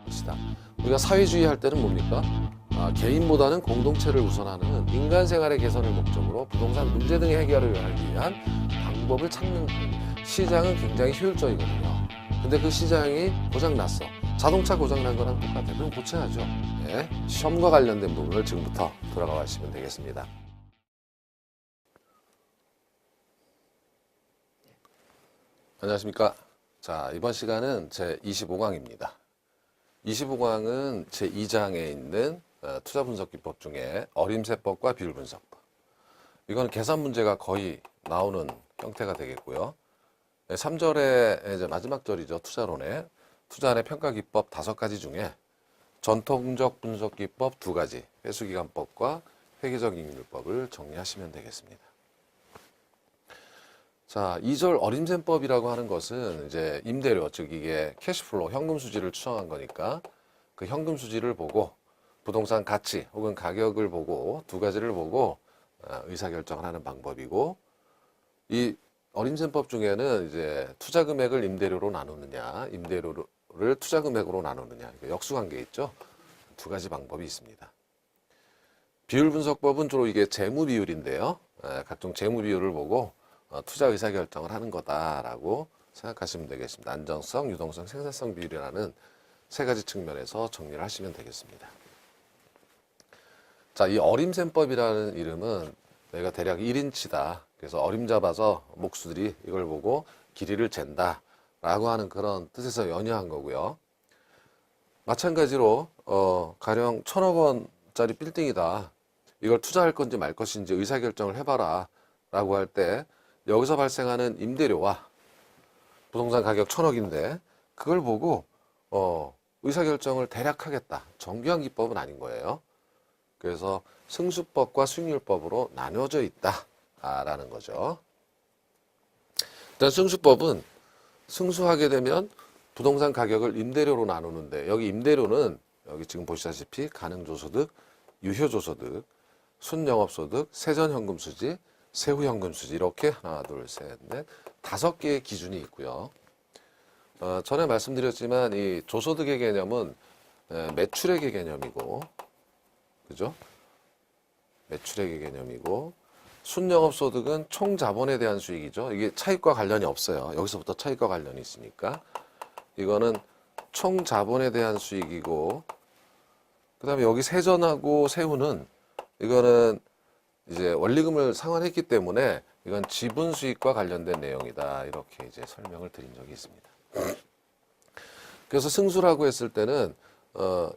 것이다. 우리가 사회주의 할 때는 뭡니까? 개인보다는 공동체를 우선하는 인간 생활의 개선을 목적으로 부동산 문제 등의 해결을 하기 위한 방법을 찾는 시장은 굉장히 효율적이거든요. 근데 그 시장이 고장났어. 자동차 고장난 거랑 똑같아요. 그럼 고쳐야죠. 네. 시험과 관련된 부분을 지금부터 들어가 보시면 되겠습니다. 안녕하십니까. 자, 이번 시간은 제 25강입니다. 25강은 제 2장에 있는 투자 분석 기법 중에 어림세법과 비율 분석법. 이거는 계산 문제가 거의 나오는 형태가 되겠고요. 3절에 이제 마지막 절이죠. 투자론에 투자안의 평가 기법 5가지 중에 전통적 분석 기법 2가지, 회수기간법과 회계적 잉율법을 정리하시면 되겠습니다. 자, 2절 어림셈법이라고 하는 것은 이제 임대료, 즉 이게 캐시플로우, 현금 수지를 추정한 거니까 그 현금 수지를 보고 부동산 가치 혹은 가격을 보고 2가지를 보고 의사결정을 하는 방법이고, 이 어림셈법 중에는 이제 투자 금액을 임대료로 나누느냐, 임대료를 투자 금액으로 나누느냐, 역수관계 있죠. 2가지 방법이 있습니다. 비율 분석법은 주로 이게 재무 비율인데요. 각종 재무 비율을 보고 투자 의사결정을 하는 거다라고 생각하시면 되겠습니다. 안정성, 유동성, 생산성 비율이라는 3가지 측면에서 정리를 하시면 되겠습니다. 자, 이 어림셈법이라는 이름은 내가 대략 1인치다. 그래서 어림 잡아서 목수들이 이걸 보고 길이를 잰다 라고 하는 그런 뜻에서 연유한 거고요. 마찬가지로 가령 1,000억 원짜리 빌딩이다. 이걸 투자할 건지 말 것인지 의사결정을 해봐라 라고 할 때 여기서 발생하는 임대료와 부동산 가격 1,000억인데 그걸 보고 의사결정을 대략 하겠다. 정교한 기법은 아닌 거예요. 그래서 승수법과 수익률법으로 나뉘어져 있다라는 거죠. 일단 승수법은 승수하게 되면 부동산 가격을 임대료로 나누는데, 여기 임대료는 여기 지금 보시다시피 가능조소득, 유효조소득, 순영업소득, 세전현금수지, 세후현금수지 이렇게 하나, 둘, 셋, 넷, 5개의 기준이 있고요. 전에 말씀드렸지만 이 조소득의 개념은 매출액의 개념이고, 그죠? 매출액의 개념이고, 순영업소득은 총자본에 대한 수익이죠. 이게 차익과 관련이 없어요. 여기서부터 차익과 관련이 있으니까. 이거는 총자본에 대한 수익이고, 그 다음에 여기 세전하고 세후는 이거는 이제 원리금을 상환했기 때문에 이건 지분 수익과 관련된 내용이다. 이렇게 이제 설명을 드린 적이 있습니다. 그래서 승수라고 했을 때는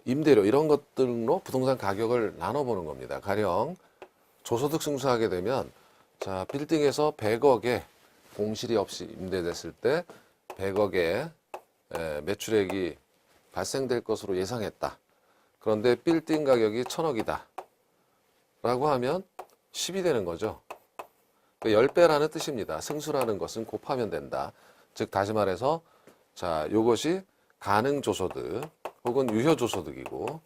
임대료 이런 것들로 부동산 가격을 나눠보는 겁니다. 가령 조소득 승수하게 되면 자, 빌딩에서 100억에 공실이 없이 임대됐을 때 100억에 매출액이 발생될 것으로 예상했다. 그런데 빌딩 가격이 1,000억이다. 라고 하면 10이 되는 거죠. 10배라는 뜻입니다. 승수라는 것은 곱하면 된다. 즉 다시 말해서 자, 요것이 가능조소득 혹은 유효조소득이고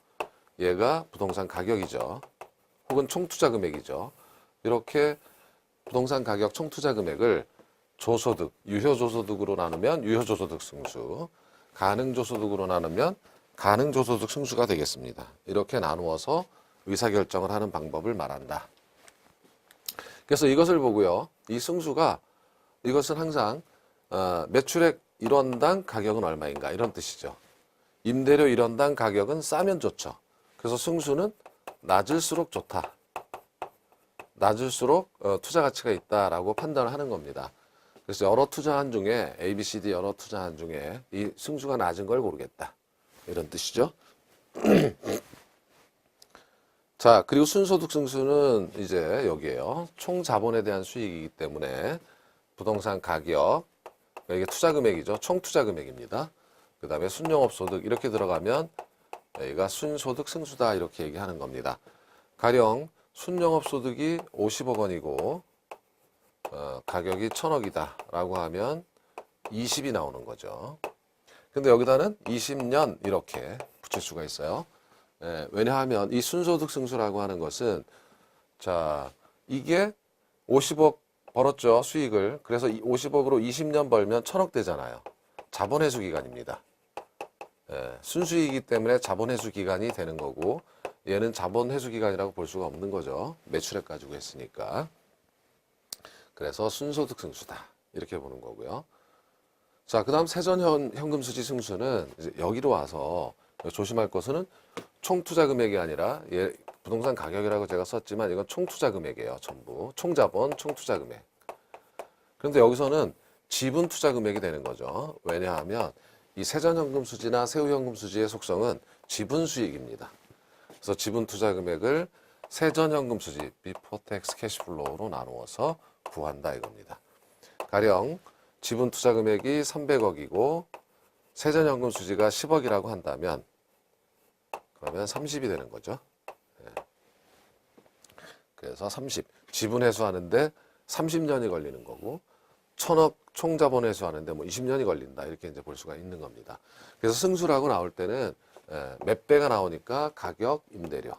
얘가 부동산 가격이죠. 혹은 총투자 금액이죠. 이렇게 부동산 가격 총투자 금액을 조소득, 유효조소득으로 나누면 유효조소득 승수, 가능조소득으로 나누면 가능조소득 승수가 되겠습니다. 이렇게 나누어서 의사결정을 하는 방법을 말한다. 그래서 이것을 보고요. 이 승수가 이것은 항상 매출액 1원당 가격은 얼마인가 이런 뜻이죠. 임대료 1원당 가격은 싸면 좋죠. 그래서 승수는 낮을수록 좋다. 낮을수록 투자 가치가 있다라고 판단을 하는 겁니다. 그래서 여러 투자한 중에 A, B, C, D 여러 투자한 중에 이 승수가 낮은 걸 고르겠다. 이런 뜻이죠. 자, 그리고 순소득 승수는 이제 여기에요. 총 자본에 대한 수익이기 때문에 부동산 가격, 이게 투자 금액이죠. 총 투자 금액입니다. 그 다음에 순영업소득 이렇게 들어가면 여기가 순소득 승수다 이렇게 얘기하는 겁니다. 가령 순영업소득이 50억 원이고 가격이 1,000억이다 라고 하면 20이 나오는 거죠. 근데 여기다는 20년 이렇게 붙일 수가 있어요. 왜냐하면 이 순소득 승수라고 하는 것은 자, 이게 50억 벌었죠, 수익을. 그래서 50억으로 20년 벌면 1,000억 되잖아요. 자본회수 기간입니다. 순수이기 때문에 자본회수 기간이 되는 거고 얘는 자본회수 기간이라고 볼 수가 없는 거죠. 매출액 가지고 했으니까. 그래서 순소득 승수다 이렇게 보는 거고요. 자, 그 다음 세전현금수지 승수는 이제 여기로 와서 조심할 것은 총투자 금액이 아니라 부동산 가격이라고 제가 썼지만 이건 총투자 금액이에요. 전부 총자본 총투자 금액. 그런데 여기서는 지분 투자 금액이 되는 거죠. 왜냐하면 이 세전현금수지나 세후현금수지의 속성은 지분 수익입니다. 그래서 지분 투자 금액을 세전현금수지 Before Tax Cash Flow로 나누어서 구한다 이겁니다. 가령 지분 투자 금액이 300억이고 세전현금수지가 10억이라고 한다면 그러면 30이 되는 거죠. 그래서 30. 지분 회수하는데 30년이 걸리는 거고 1000억 총자본 회수하는데 뭐 20년이 걸린다. 이렇게 이제 볼 수가 있는 겁니다. 그래서 승수라고 나올 때는 몇 배가 나오니까 가격, 임대료.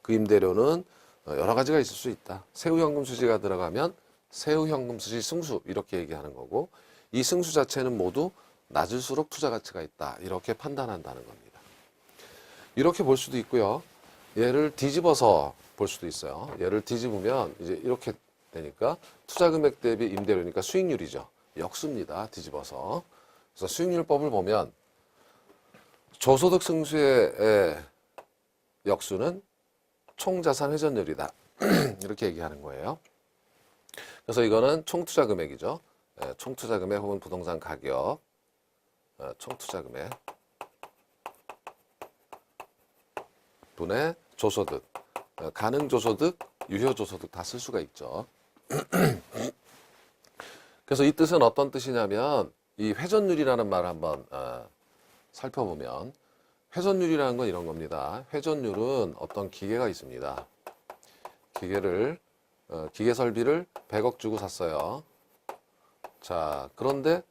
그 임대료는 여러 가지가 있을 수 있다. 세후현금수지가 들어가면 세후현금수지 승수 이렇게 얘기하는 거고 이 승수 자체는 모두 낮을수록 투자 가치가 있다. 이렇게 판단한다는 겁니다. 이렇게 볼 수도 있고요. 얘를 뒤집어서 볼 수도 있어요. 얘를 뒤집으면 이제 이렇게 되니까 투자 금액 대비 임대료니까 수익률이죠. 역수입니다. 뒤집어서. 그래서 수익률법을 보면 저소득 승수의 역수는 총자산 회전율이다. 이렇게 얘기하는 거예요. 그래서 이거는 총투자 금액이죠. 총투자 금액 혹은 부동산 가격, 총투자 금액 분의 조소득, 가능 조소득, 유효 조소득 다 쓸 수가 있죠. 그래서 이 뜻은 어떤 뜻이냐면 이 회전율이라는 말을 한번 살펴보면 회전율이라는 건 이런 겁니다. 회전율은 어떤 기계가 있습니다. 기계 설비를 100억 주고 샀어요. 자, 그런데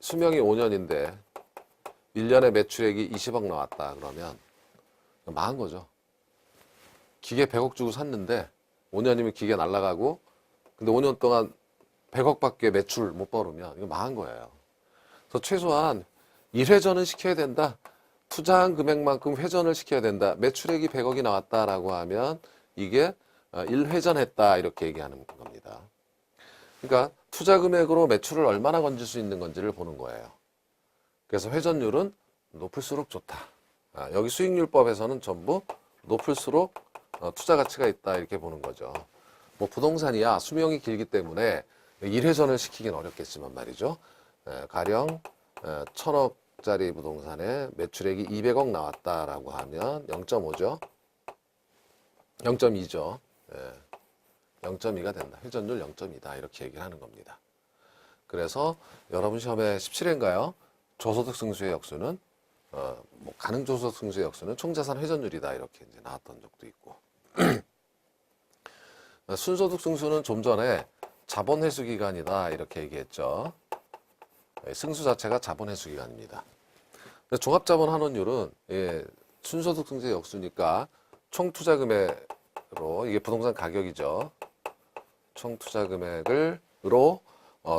수명이 5년인데 1년에 매출액이 20억 나왔다 그러면 망한 거죠. 기계 100억 주고 샀는데 5년이면 기계 날아가고 근데 5년 동안 100억밖에 매출 못 벌으면 이거 망한 거예요. 그래서 최소한 1회전은 시켜야 된다. 투자한 금액만큼 회전을 시켜야 된다. 매출액이 100억이 나왔다라고 하면 이게 1회전했다 이렇게 얘기하는 겁니다. 그러니까 투자 금액으로 매출을 얼마나 건질 수 있는 건지를 보는 거예요. 그래서 회전율은 높을수록 좋다. 여기 수익률법에서는 전부 높을수록 투자 가치가 있다 이렇게 보는 거죠. 뭐 부동산이야 수명이 길기 때문에 1회전을 시키긴 어렵겠지만 말이죠. 가령 1000억짜리 부동산에 매출액이 200억 나왔다라고 하면 0.5죠. 0.2죠. 0.2가 된다. 회전율 0.2다. 이렇게 얘기를 하는 겁니다. 그래서 여러분 시험에 17회인가요? 저소득 승수의 역수는 뭐 가능 저소득 승수의 역수는 총자산 회전율이다. 이렇게 이제 나왔던 적도 있고. 순소득 승수는 좀 전에 자본 회수 기간이다. 이렇게 얘기했죠. 승수 자체가 자본 회수 기간입니다. 종합자본 환원율은 순소득 승수의 역수니까 총투자 금액으로 이게 부동산 가격이죠. 총투자 금액으로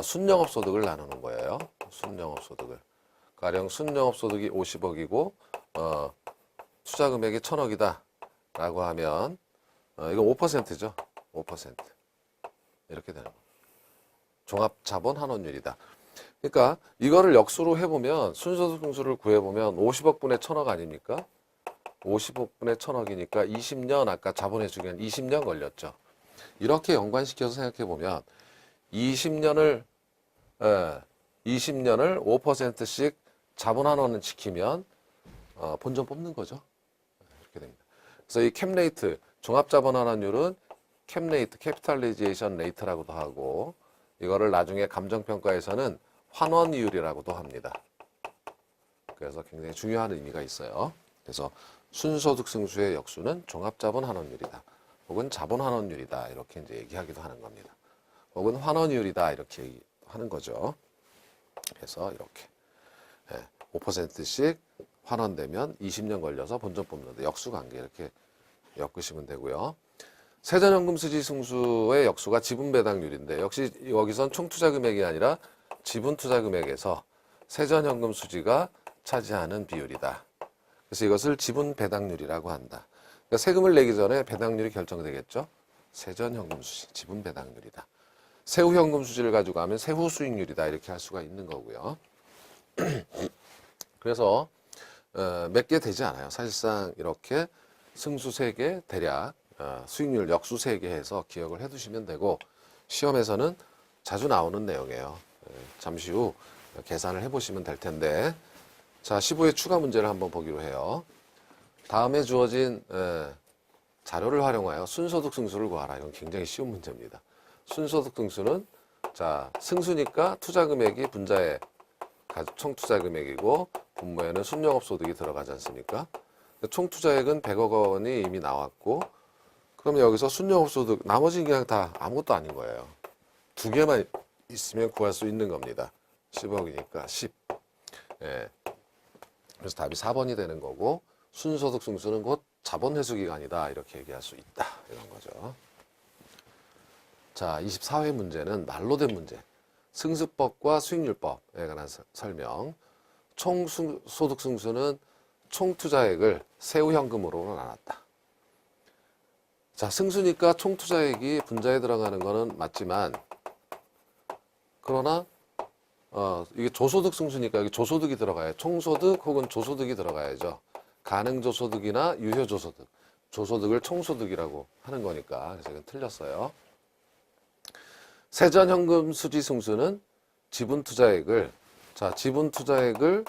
순영업소득을 나누는 거예요. 순영업소득을. 가령 순영업소득이 50억이고 투자 금액이 1000억이다 라고 하면 이건 5%죠. 5% 이렇게 되는 거예요. 종합자본 환원율이다. 그러니까 이거를 역수로 해보면 순소득 승수를 구해보면 50억 분의 1000억 아닙니까? 50억 분의 1000억이니까 20년 아까 자본회수 기간 20년 걸렸죠. 이렇게 연관시켜서 생각해보면 20년을 5%씩 자본 환원을 지키면 본전 뽑는 거죠. 이렇게 됩니다. 그래서 이 캡레이트 종합자본 환원율은 캡레이트 캐피탈리제이션 레이트라고도 하고 이거를 나중에 감정평가에서는 환원이율이라고도 합니다. 그래서 굉장히 중요한 의미가 있어요. 그래서 순소득 승수의 역수는 종합자본 환원율이다. 혹은 자본 환원율이다. 이렇게 이제 얘기하기도 하는 겁니다. 혹은 환원율이다. 이렇게 하는 거죠. 그래서 이렇게 5%씩 환원되면 20년 걸려서 본전 뽑는데 역수관계 이렇게 엮으시면 되고요. 세전현금수지 승수의 역수가 지분배당률인데 역시 여기선 총투자 금액이 아니라 지분투자 금액에서 세전현금수지가 차지하는 비율이다. 그래서 이것을 지분 배당률이라고 한다. 그러니까 세금을 내기 전에 배당률이 결정되겠죠. 세전현금 수지, 지분 배당률이다. 세후현금 수지를 가지고 하면 세후 수익률이다. 이렇게 할 수가 있는 거고요. 그래서 몇 개 되지 않아요. 사실상 이렇게 승수 3개, 대략 수익률 역수 3개 해서 기억을 해두시면 되고, 시험에서는 자주 나오는 내용이에요. 잠시 후 계산을 해보시면 될 텐데, 자, 15의 추가 문제를 한번 보기로 해요. 다음에 주어진 자료를 활용하여 순소득 승수를 구하라. 이건 굉장히 쉬운 문제입니다. 순소득 승수는, 자, 승수니까 투자 금액이 분자의 총 투자 금액이고 분모에는 순영업 소득이 들어가지 않습니까? 총 투자액은 100억 원이 이미 나왔고, 그러면 여기서 순영업 소득, 나머지는 그냥 다 아무것도 아닌 거예요. 2개만 있으면 구할 수 있는 겁니다. 10억이니까 10. 예. 그래서 답이 4번이 되는 거고, 순소득 승수는 곧 자본 회수 기간이다. 이렇게 얘기할 수 있다. 이런 거죠. 자, 24회 문제는 말로 된 문제. 승수법과 수익률법에 관한 설명. 총소득 승수는 총 투자액을 세후현금으로 나눴다. 자, 승수니까 총 투자액이 분자에 들어가는 거는 맞지만, 그러나 이게 조소득 승수니까 여기 조소득이 들어가요. 총소득 혹은 조소득이 들어가야죠. 가능조소득이나 유효조소득. 조소득을 총소득이라고 하는 거니까. 그래서 이건 틀렸어요. 세전현금 수지 승수는 지분 투자액을, 자, 지분 투자액을,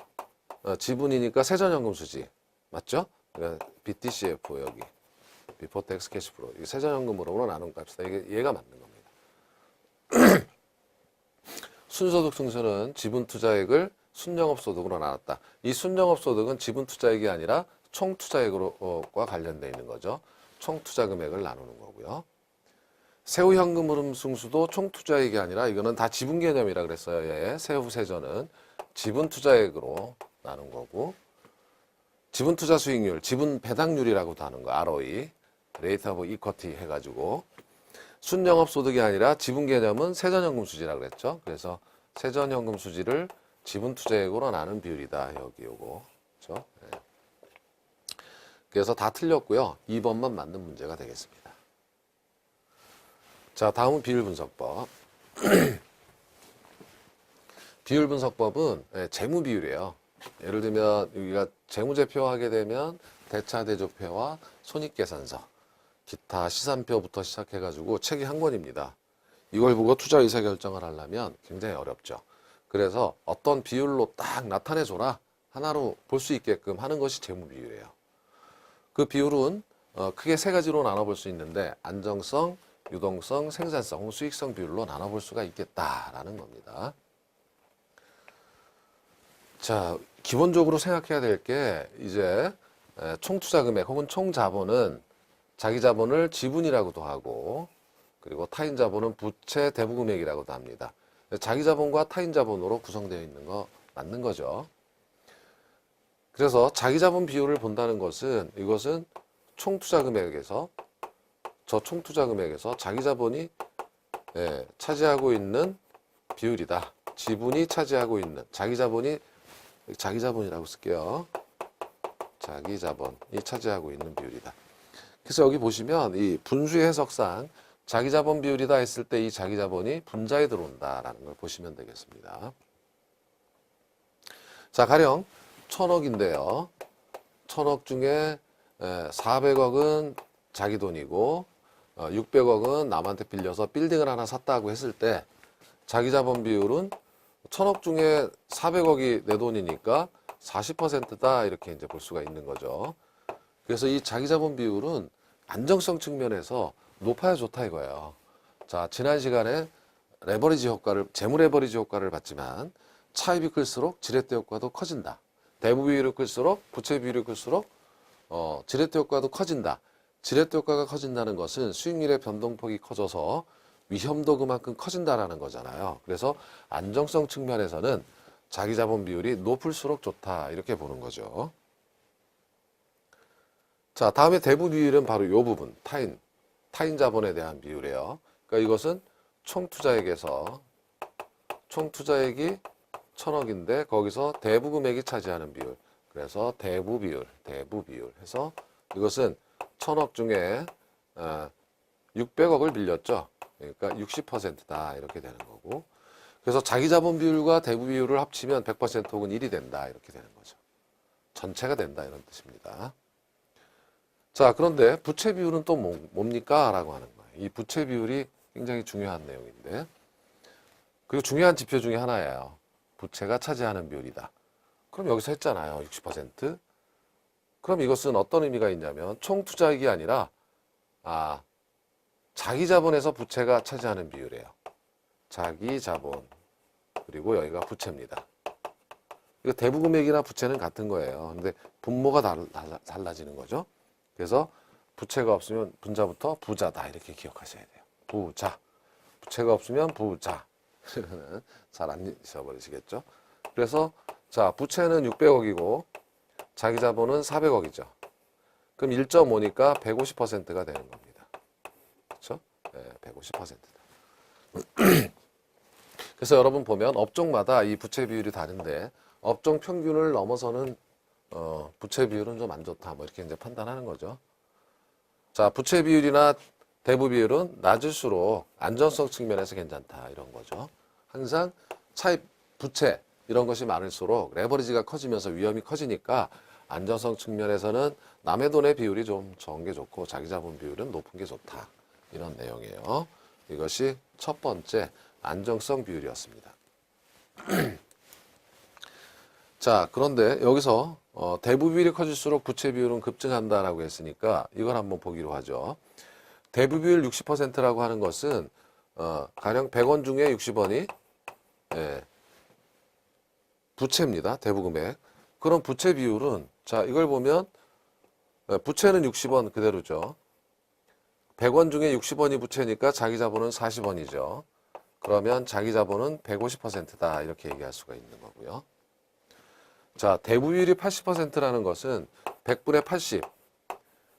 지분이니까 세전현금 수지. 맞죠? 그러니까 BTCF 여기. Before Tax Cash Flow. 이게 세전현금으로 나눈 값이다. 얘가 맞는 겁니다. 순소득 승수는 지분 투자액을 순영업 소득으로 나눴다. 이 순영업 소득은 지분 투자액이 아니라 총 투자액과 관련되어 있는 거죠. 총 투자 금액을 나누는 거고요. 세후 현금 흐름 승수도 총 투자액이 아니라 이거는 다 지분 개념이라 그랬어요. 예. 세후 세전은 지분 투자액으로 나눈 거고, 지분 투자 수익률, 지분 배당률이라고도 하는 거, ROE, Rate of Equity 해가지고, 순영업 소득이 아니라 지분 개념은 세전현금 수지라고 그랬죠. 그래서 세전현금 수지를 지분 투자액으로 나눈 비율이다. 여기 요거. 그렇죠? 네. 그래서 다 틀렸고요. 2번만 맞는 문제가 되겠습니다. 자, 다음은 비율 분석법. 비율 분석법은 재무 비율이에요. 예를 들면 여기가 재무제표 하게 되면 대차대조표와 손익계산서, 기타 시산표부터 시작해가지고 책이 한 권입니다. 이걸 보고 투자 의사결정을 하려면 굉장히 어렵죠. 그래서 어떤 비율로 딱 나타내줘라, 하나로 볼 수 있게끔 하는 것이 재무비율이에요. 그 비율은 크게 3가지로 나눠볼 수 있는데, 안정성, 유동성, 생산성, 혹은 수익성 비율로 나눠볼 수가 있겠다라는 겁니다. 자, 기본적으로 생각해야 될 게, 이제 총투자 금액 혹은 총자본은 자기 자본을 지분이라고도 하고, 그리고 타인 자본은 부채 대부 금액이라고도 합니다. 자기 자본과 타인 자본으로 구성되어 있는 거 맞는 거죠. 그래서 자기 자본 비율을 본다는 것은, 이것은 총투자 금액에서, 저 총투자 금액에서 자기 자본이 차지하고 있는 비율이다. 지분이 차지하고 있는, 자기 자본이라고 쓸게요. 자기 자본이 차지하고 있는 비율이다. 그래서 여기 보시면 이 분수의 해석상 자기 자본 비율이다 했을 때 이 자기 자본이 분자에 들어온다라는 걸 보시면 되겠습니다. 자, 가령 1000억인데요. 1000억 중에 400억은 자기 돈이고 600억은 남한테 빌려서 빌딩을 하나 샀다고 했을 때 자기 자본 비율은 1000억 중에 400억이 내 돈이니까 40%다 이렇게 이제 볼 수가 있는 거죠. 그래서 이 자기 자본 비율은 안정성 측면에서 높아야 좋다 이거예요. 자, 지난 시간에 레버리지 효과를, 재무 레버리지 효과를 봤지만 차입이 클수록 지렛대 효과도 커진다. 대부 비율이 클수록, 부채 비율이 클수록 지렛대 효과도 커진다. 지렛대 효과가 커진다는 것은 수익률의 변동폭이 커져서 위험도 그만큼 커진다라는 거잖아요. 그래서 안정성 측면에서는 자기 자본 비율이 높을수록 좋다 이렇게 보는 거죠. 자, 다음에 대부 비율은 바로 이 부분, 타인 자본에 대한 비율이에요. 그러니까 이것은 총 투자액에서 총 투자액이 천억인데 거기서 대부 금액이 차지하는 비율. 그래서 대부 비율 해서 이것은 천억 중에 600억을 빌렸죠. 그러니까 60%다 이렇게 되는 거고. 그래서 자기 자본 비율과 대부 비율을 합치면 100% 혹은 1이 된다 이렇게 되는 거죠. 전체가 된다 이런 뜻입니다. 자, 그런데 부채 비율은 또 뭡니까? 라고 하는 거예요. 이 부채 비율이 굉장히 중요한 내용인데, 그리고 중요한 지표 중에 하나예요. 부채가 차지하는 비율이다. 그럼 여기서 했잖아요. 60%. 그럼 이것은 어떤 의미가 있냐면 총 투자액이 아니라 자기 자본에서 부채가 차지하는 비율이에요. 자기 자본 그리고 여기가 부채입니다. 이거 대부 금액이나 부채는 같은 거예요. 근데 분모가 달라지는 거죠. 그래서 부채가 없으면 분자부터 부자다 이렇게 기억하셔야 돼요. 부자. 부채가 없으면 부자. 잘 안 잊어버리시겠죠? 그래서 자, 부채는 600억이고 자기 자본은 400억이죠. 그럼 1.5니까 150%가 되는 겁니다. 그렇죠? 네, 150%다. 그래서 여러분 보면 업종마다 이 부채 비율이 다른데 업종 평균을 넘어서는 부채 비율은 좀 안 좋다. 뭐 이렇게 이제 판단하는 거죠. 자, 부채 비율이나 대부 비율은 낮을수록 안전성 측면에서 괜찮다. 이런 거죠. 항상 차입 부채 이런 것이 많을수록 레버리지가 커지면서 위험이 커지니까 안전성 측면에서는 남의 돈의 비율이 좀 적은 게 좋고 자기 자본 비율은 높은 게 좋다. 이런 내용이에요. 이것이 첫 번째 안정성 비율이었습니다. 자, 그런데 여기서 대부 비율이 커질수록 부채 비율은 급증한다라고 했으니까 이걸 한번 보기로 하죠. 대부 비율 60%라고 하는 것은 가령 100원 중에 60원이 부채입니다. 대부 금액. 그럼 부채 비율은 자, 이걸 보면 부채는 60원 그대로죠. 100원 중에 60원이 부채니까 자기 자본은 40원이죠. 그러면 자기 자본은 150%다 이렇게 얘기할 수가 있는 거고요. 자, 대부 비율이 80%라는 것은 100분의 80.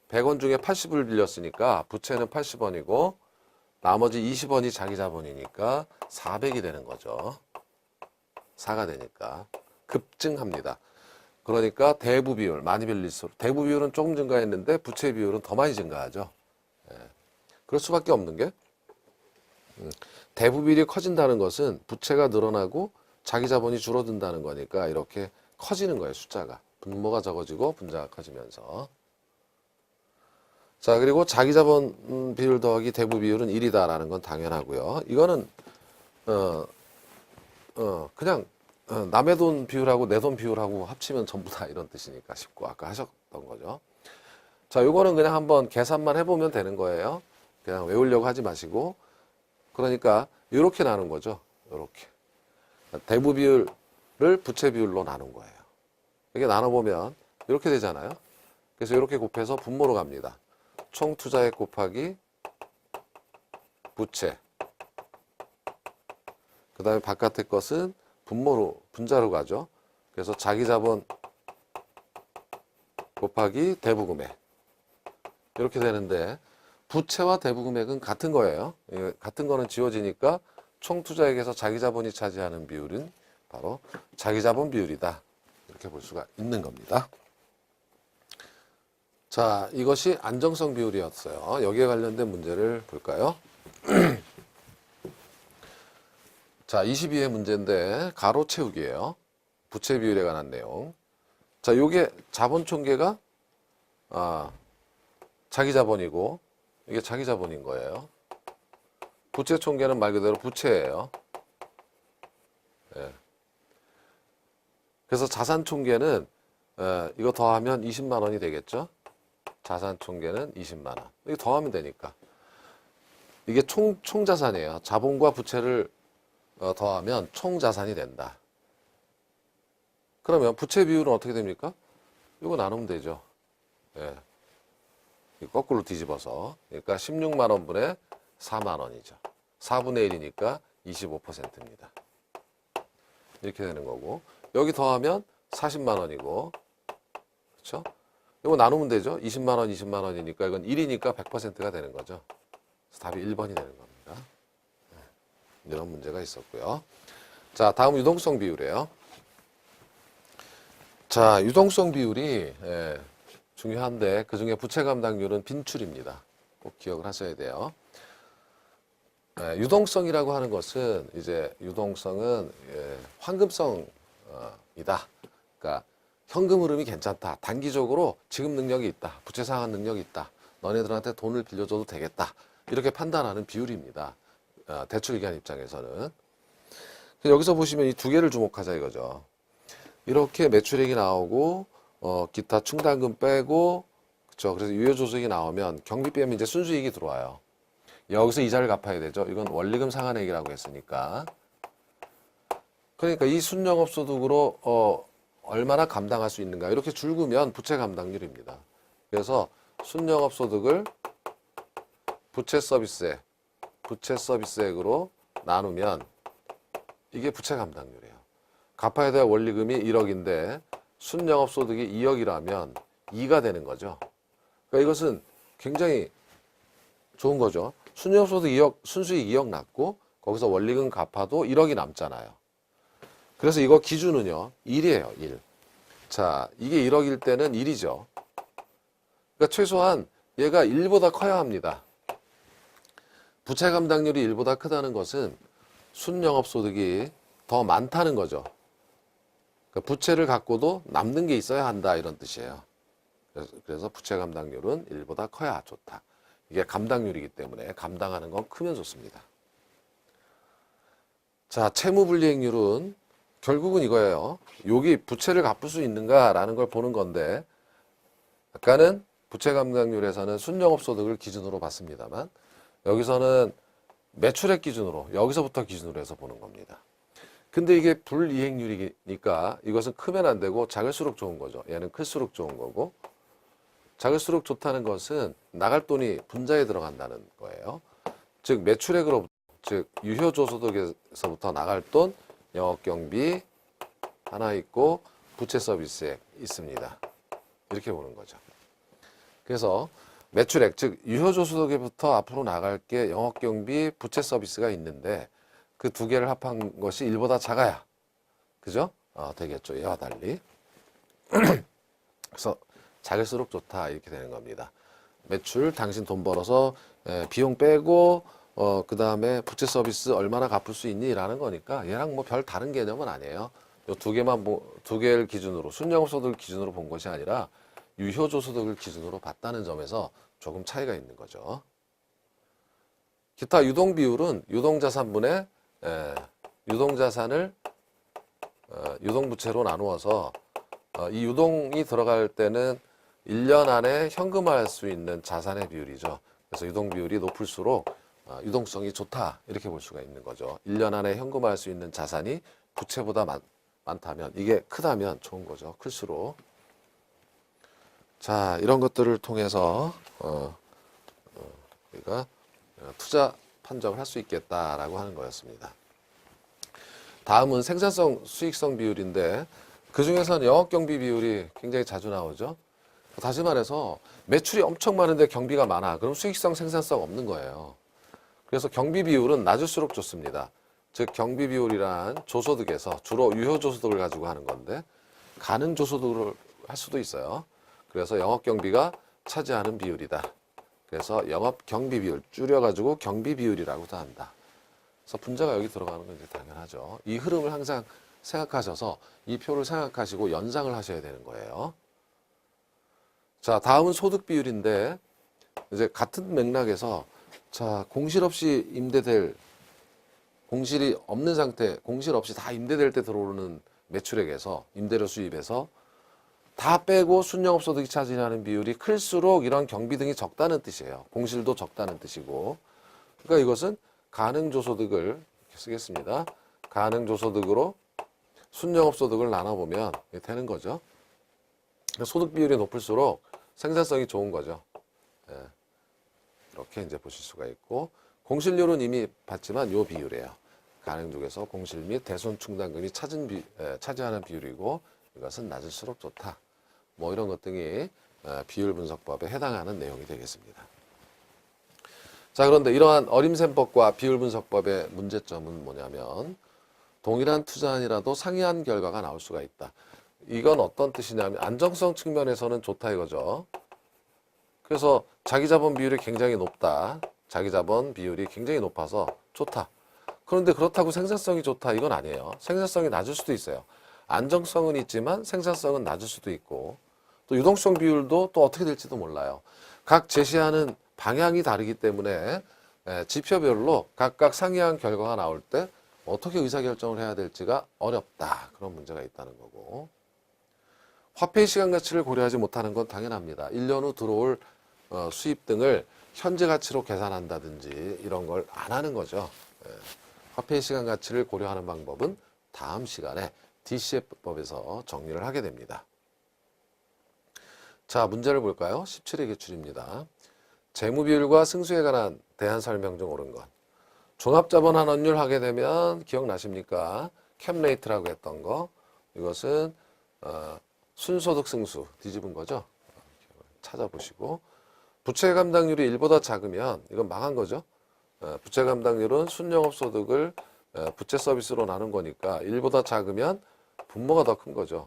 100원 중에 80을 빌렸으니까 부채는 80원이고 나머지 20원이 자기 자본이니까 400이 되는 거죠. 4가 되니까 급증합니다. 그러니까 대부 비율 많이 빌릴수록 대부 비율은 조금 증가했는데 부채 비율은 더 많이 증가하죠. 그럴 수밖에 없는 게 대부 비율이 커진다는 것은 부채가 늘어나고 자기 자본이 줄어든다는 거니까 이렇게 커지는 거예요. 숫자가. 분모가 적어지고 분자가 커지면서. 자, 그리고 자기 자본 비율 더하기 대부 비율은 1이다라는 건 당연하고요. 이거는 그냥 남의 돈 비율하고 내 돈 비율하고 합치면 전부 다 이런 뜻이니까 쉽고 아까 하셨던 거죠. 자, 요거는 그냥 한번 계산만 해보면 되는 거예요. 그냥 외우려고 하지 마시고. 그러니까 이렇게 나눈 거죠. 이렇게. 대부 비율을 부채 비율로 나눈 거예요. 이렇게 나눠보면 이렇게 되잖아요. 그래서 이렇게 곱해서 분모로 갑니다. 총 투자액 곱하기 부채. 그 다음에 바깥의 것은 분모로, 분자로 가죠. 그래서 자기 자본 곱하기 대부 금액. 이렇게 되는데 부채와 대부 금액은 같은 거예요. 같은 거는 지워지니까 총 투자액에서 자기 자본이 차지하는 비율은 바로 자기 자본 비율이다. 이렇게 볼 수가 있는 겁니다. 자, 이것이 안정성 비율이었어요. 여기에 관련된 문제를 볼까요? 자, 22회 문제인데 가로 채우기예요. 부채 비율에 관한 내용. 자, 요게 자본 총계가 자기 자본이고 이게 자기 자본인 거예요. 부채 총계는 말 그대로 부채예요. 예. 그래서 자산 총계는 이거 더하면 20만 원이 되겠죠. 자산 총계는 20만 원. 이거 더하면 되니까. 이게 총 자산이에요. 자본과 부채를 더하면 총 자산이 된다. 그러면 부채 비율은 어떻게 됩니까? 이거 나누면 되죠. 예. 거꾸로 뒤집어서. 그러니까 16만 원분의 4만 원이죠. 4분의 1이니까 25%입니다. 이렇게 되는 거고. 여기 더하면 40만 원이고. 그렇죠? 이거 나누면 되죠. 20만 원, 20만 원이니까 이건 1이니까 100%가 되는 거죠. 그래서 답이 1번이 되는 겁니다. 이런 문제가 있었고요. 자, 다음 유동성 비율이에요. 자, 유동성 비율이 중요한데 그 중에 부채 감당률은 빈출입니다. 꼭 기억을 하셔야 돼요. 유동성이라고 하는 것은 이제 유동성은 황금성이다. 그러니까 현금 흐름이 괜찮다. 단기적으로 지급 능력이 있다. 부채 상환 능력이 있다. 너네들한테 돈을 빌려줘도 되겠다. 이렇게 판단하는 비율입니다. 대출기관 입장에서는. 여기서 보시면 이 두 개를 주목하자 이거죠. 이렇게 매출액이 나오고 기타 충당금 빼고 그렇죠. 그래서 유효조석이 나오면 경비 빼면 이제 순수이익이 들어와요. 여기서 이자를 갚아야 되죠. 이건 원리금 상환액이라고 했으니까. 그러니까 이 순영업소득으로 얼마나 감당할 수 있는가 이렇게 줄구면 부채 감당률입니다. 그래서 순영업소득을 부채 서비스액으로 나누면 이게 부채 감당률이에요. 갚아야 될 원리금이 1억인데 순영업소득이 2억이라면 2가 되는 거죠. 그러니까 이것은 굉장히 좋은 거죠. 순영업소득 2억, 순수익 2억 났고 거기서 원리금 갚아도 1억이 남잖아요. 그래서 이거 기준은요 1이에요. 1. 자, 이게 1억일 때는 1이죠. 그러니까 최소한 얘가 1보다 커야 합니다. 부채 감당률이 1보다 크다는 것은 순영업소득이 더 많다는 거죠. 그러니까 부채를 갖고도 남는 게 있어야 한다 이런 뜻이에요. 그래서 부채 감당률은 1보다 커야 좋다. 이게 감당률이기 때문에 감당하는 건 크면 좋습니다. 자, 채무불이익률은 결국은 이거예요. 여기 부채를 갚을 수 있는가라는 걸 보는 건데 아까는 부채 감당률에서는 순영업소득을 기준으로 봤습니다만 여기서는 매출액 기준으로 여기서부터 기준으로 해서 보는 겁니다. 근데 이게 불이익률이니까 이것은 크면 안 되고 작을수록 좋은 거죠. 얘는 클수록 좋은 거고 작을수록 좋다는 것은 나갈 돈이 분자에 들어간다는 거예요. 즉 매출액으로 즉 유효조소득에서부터 나갈 돈 영업경비 하나 있고 부채 서비스액 있습니다. 이렇게 보는 거죠. 그래서 매출액 즉 유효조소득에부터 앞으로 나갈 게 영업경비 부채 서비스가 있는데 그 두 개를 합한 것이 1보다 작아야 그죠? 되겠죠. 얘와 달리. 그래서 작을수록 좋다 이렇게 되는 겁니다. 매출 당신 돈 벌어서 비용 빼고 그 다음에 부채 서비스 얼마나 갚을 수 있니? 라는 거니까 얘랑 뭐 별 다른 개념은 아니에요. 요 두 개만 두 개를 기준으로 순영업소득을 기준으로 본 것이 아니라 유효조소득을 기준으로 봤다는 점에서 조금 차이가 있는 거죠. 기타 유동비율은 유동자산분의 유동자산을 유동부채로 나누어서 이 유동이 들어갈 때는 1년 안에 현금화할 수 있는 자산의 비율이죠. 그래서 유동비율이 높을수록 유동성이 좋다 이렇게 볼 수가 있는 거죠. 1년 안에 현금화할 수 있는 자산이 부채보다 많다면 이게 크다면 좋은 거죠. 클수록. 자, 이런 것들을 통해서 우리가 투자 판정을 할 수 있겠다라고 하는 거였습니다. 다음은 생산성, 수익성 비율인데 그 중에서는 영업경비 비율이 굉장히 자주 나오죠. 다시 말해서 매출이 엄청 많은데 경비가 많아. 그럼 수익성, 생산성 없는 거예요. 그래서 경비 비율은 낮을수록 좋습니다. 즉 경비 비율이란 조소득에서 주로 유효조소득을 가지고 하는 건데 가능조소득을 할 수도 있어요. 그래서 영업경비가 차지하는 비율이다. 그래서 영업경비 비율 줄여가지고 경비 비율이라고도 한다. 그래서 분자가 여기 들어가는 건 이제 당연하죠. 이 흐름을 항상 생각하셔서 이 표를 생각하시고 연상을 하셔야 되는 거예요. 자, 다음은 소득 비율인데 이제 같은 맥락에서 자, 공실 없이 임대될 공실이 없는 상태, 공실 없이 다 임대될 때 들어오는 매출액에서 임대료 수입에서 다 빼고 순영업소득이 차지하는 비율이 클수록 이런 경비 등이 적다는 뜻이에요. 공실도 적다는 뜻이고. 그러니까 이것은 가능조소득을 이렇게 쓰겠습니다. 가능조소득으로 순영업소득을 나눠보면 되는 거죠. 소득 비율이 높을수록 생산성이 좋은 거죠. 이렇게 이제 보실 수가 있고 공실률은 이미 봤지만 요 비율이에요. 가능 중에서 공실 및 대손 충당금이 차지하는 비율이고 이것은 낮을수록 좋다. 뭐 이런 것 등이 비율 분석법에 해당하는 내용이 되겠습니다. 자, 그런데 이러한 어림셈법과 비율 분석법의 문제점은 뭐냐면 동일한 투자안이라도 상이한 결과가 나올 수가 있다. 이건 어떤 뜻이냐면 안정성 측면에서는 좋다 이거죠. 그래서 자기 자본 비율이 굉장히 높다. 자기 자본 비율이 굉장히 높아서 좋다. 그런데 그렇다고 생산성이 좋다 이건 아니에요. 생산성이 낮을 수도 있어요. 안정성은 있지만 생산성은 낮을 수도 있고 또 유동성 비율도 또 어떻게 될지도 몰라요. 각 제시하는 방향이 다르기 때문에 지표별로 각각 상이한 결과가 나올 때 어떻게 의사결정을 해야 될지가 어렵다. 그런 문제가 있다는 거고. 화폐의 시간 가치를 고려하지 못하는 건 당연합니다. 1년 후 들어올 수입 등을 현재 가치로 계산한다든지 이런 걸 안 하는 거죠. 화폐의 시간 가치를 고려하는 방법은 다음 시간에 DCF법에서 정리를 하게 됩니다. 자, 문제를 볼까요? 17회 기출입니다. 재무비율과 승수에 관한 대안 설명 중 옳은 것. 종합자본환원율 하게 되면 기억나십니까? 캡레이트라고 했던 거. 이것은 순소득 승수 뒤집은 거죠. 찾아보시고 부채 감당률이 1보다 작으면 이건 망한 거죠. 부채 감당률은 순영업소득을 부채 서비스로 나눈 거니까 1보다 작으면 분모가 더 큰 거죠.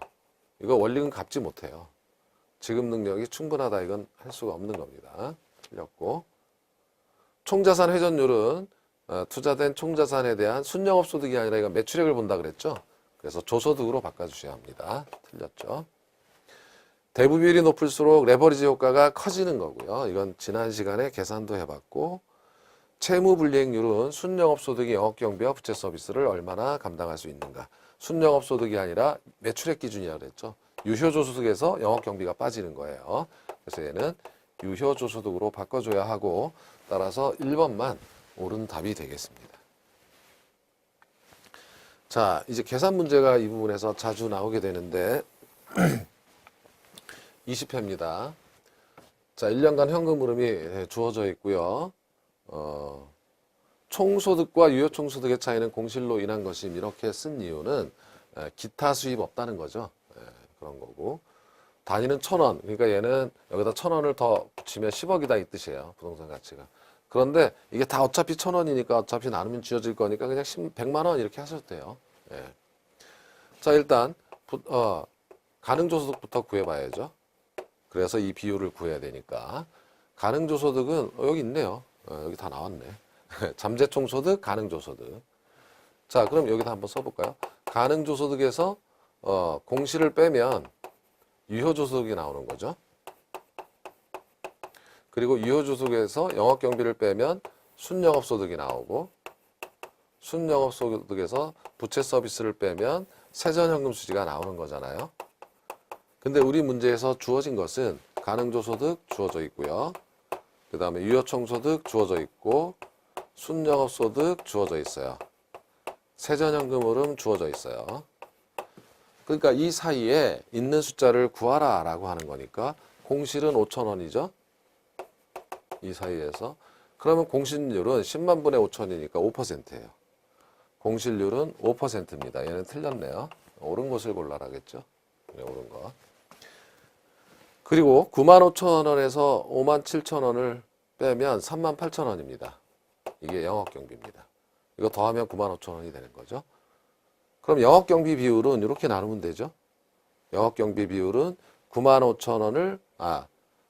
이거 원리금 갚지 못해요. 지급 능력이 충분하다 이건 할 수가 없는 겁니다. 틀렸고 총자산 회전율은 투자된 총자산에 대한 순영업소득이 아니라 이건 매출액을 본다 그랬죠. 그래서 조소득으로 바꿔주셔야 합니다. 틀렸죠. 대부 비율이 높을수록 레버리지 효과가 커지는 거고요. 이건 지난 시간에 계산도 해봤고 채무불이익률은 순영업소득이 영업경비와 부채 서비스를 얼마나 감당할 수 있는가. 순영업소득이 아니라 매출액 기준이라고 그랬죠. 유효조소득에서 영업경비가 빠지는 거예요. 그래서 얘는 유효조소득으로 바꿔줘야 하고 따라서 1번만 옳은 답이 되겠습니다. 자, 이제 계산 문제가 이 부분에서 자주 나오게 되는데 20회입니다. 자, 1년간 현금 흐름이 주어져 있고요. 총소득과 유효총소득의 차이는 공실로 인한 것임 이렇게 쓴 이유는 기타 수입 없다는 거죠. 그런 거고 단위는 1,000원. 그러니까 얘는 여기다 1,000원을 더 붙이면 10억이다 이 뜻이에요. 부동산 가치가. 그런데 이게 다 어차피 1,000원이니까 어차피 나누면 지어질 거니까 그냥 100만 원 이렇게 하셔도 돼요. 자, 일단 가능조소득부터 구해봐야죠. 그래서 이 비율을 구해야 되니까 가능조소득은 여기 있네요. 여기 다 나왔네. 잠재총소득, 가능조소득. 자, 그럼 여기다 한번 써볼까요? 가능조소득에서 공시를 빼면 유효조소득이 나오는 거죠. 그리고 유효조소득에서 영업경비를 빼면 순영업소득이 나오고 순영업소득에서 부채 서비스를 빼면 세전현금 수지가 나오는 거잖아요. 근데 우리 문제에서 주어진 것은 가능조소득 주어져 있고요. 그 다음에 유효총소득 주어져 있고 순영업소득 주어져 있어요. 세전현금 흐름 주어져 있어요. 그러니까 이 사이에 있는 숫자를 구하라 라고 하는 거니까 공실은 5,000원이죠. 이 사이에서. 그러면 공실률은 10만 분의 5,000이니까 5%예요. 공실률은 5%입니다. 얘는 틀렸네요. 옳은 것을 골라라겠죠. 네, 옳은 거. 그리고 95,000원에서 57,000원을 빼면 38,000원입니다. 이게 영업경비입니다. 이거 더하면 95,000원이 되는 거죠. 그럼 영업경비 비율은 이렇게 나누면 되죠. 영업경비 비율은 95,000원을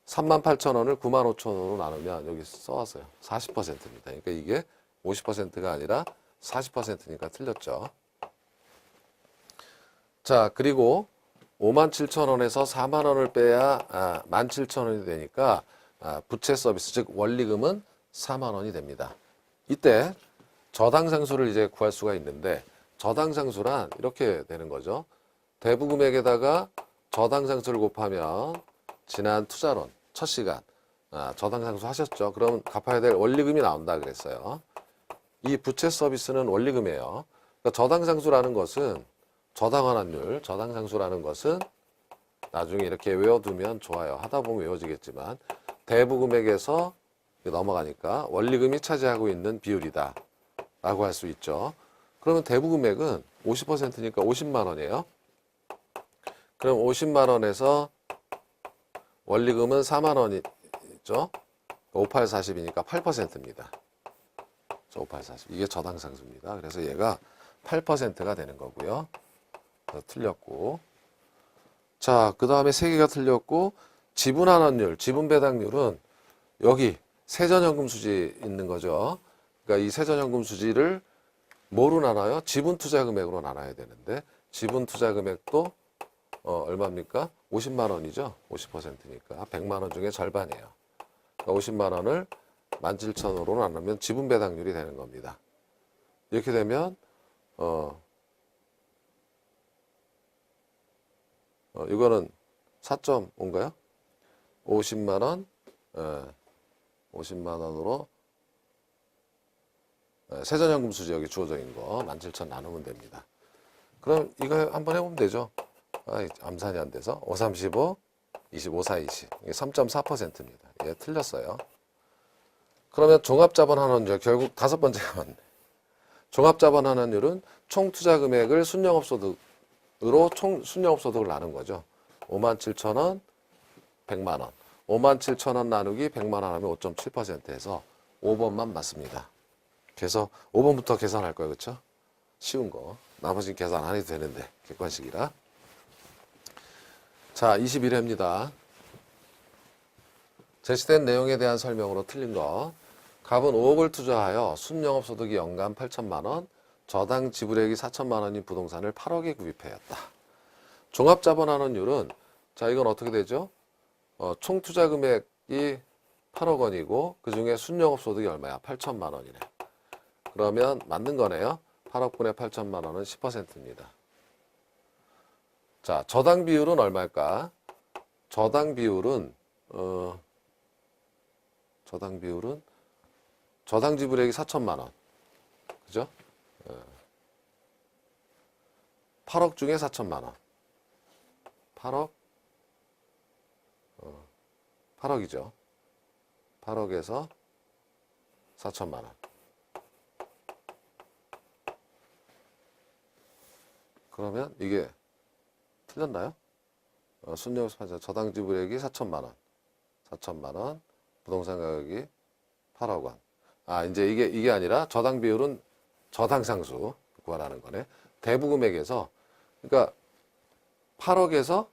38,000원을 95,000원으로 나누면 여기 써왔어요. 40%입니다. 그러니까 이게 50%가 아니라 40%니까 틀렸죠. 자, 그리고 57,000원에서 40,000원을 빼야 17,000원이 되니까 부채 서비스 즉 원리금은 40,000원이 됩니다. 이때 저당상수를 이제 구할 수가 있는데 저당상수란 이렇게 되는 거죠. 대부금액에다가 저당상수를 곱하면 지난 투자론 첫 시간 저당상수 하셨죠. 그럼 갚아야 될 원리금이 나온다 그랬어요. 이 부채 서비스는 원리금이에요. 그러니까 저당상수라는 것은 저당환환율, 저당상수라는 것은 나중에 이렇게 외워두면 좋아요. 하다 보면 외워지겠지만 대부금액에서 넘어가니까 원리금이 차지하고 있는 비율이다 라고 할 수 있죠. 그러면 대부금액은 50%니까 50만 원이에요. 그럼 50만 원에서 원리금은 4만 원이죠. 58, 40이니까 8%입니다. 58, 40. 이게 저당상수입니다. 그래서 얘가 8%가 되는 거고요. 틀렸고. 자, 그 다음에 3개가 틀렸고, 지분환원율, 지분배당률은 여기 세전연금 수지 있는 거죠. 그러니까 이 세전연금 수지를 뭐로 나눠요? 지분투자금액으로 나눠야 되는데, 지분투자금액도 얼마입니까? 50만 원이죠. 50%니까 100만 원 중에 절반이에요. 그러니까 50만 원을 17,000으로 나누면 지분배당률이 되는 겁니다. 이렇게 되면 이거는 4.5인가요? 50만 원, 50만 원으로 세전연금 수지 여기 주어져 있는 거 17,000 나누면 됩니다. 그럼 이거 한번 해보면 되죠. 암산이 안 돼서 5, 35, 25, 4, 20 이게 3.4%입니다. 예, 틀렸어요. 그러면 종합자본환원율 결국 5번째가 맞네. 종합자본환원율은 총투자금액을 순영업소득으로 순영업소득을 나눈 거죠. 57,000원, 100만 원. 57,000원 나누기 100만 원 하면 5.7%에서 5번만 맞습니다. 그래서 5번부터 계산할 거예요. 그렇죠? 쉬운 거. 나머지는 계산 안 해도 되는데 객관식이라. 자, 21회입니다. 제시된 내용에 대한 설명으로 틀린 거. 갑은 5억을 투자하여 순영업소득이 연간 8천만 원, 저당 지불액이 4천만 원인 부동산을 8억에 구입하였다. 종합자본환원율은 자, 이건 어떻게 되죠? 총 투자 금액이 8억 원이고 그 중에 순영업소득이 얼마야? 8천만 원이네. 그러면 맞는 거네요. 8억분의 8천만 원은 10%입니다. 자, 저당 비율은 얼마일까? 저당 비율은 저당 지불액이 4천만 원. 그죠? 8억 중에 4천만 원. 8억이죠. 8억에서 4천만 원. 그러면 이게 틀렸나요? 순영업소 저당 지불액이 4천만 원. 4천만 원. 부동산 가격이 8억 원. 이제 이게 아니라 저당 비율은 저당 상수 구하라는 거네. 대부 금액에서 그러니까 8억에서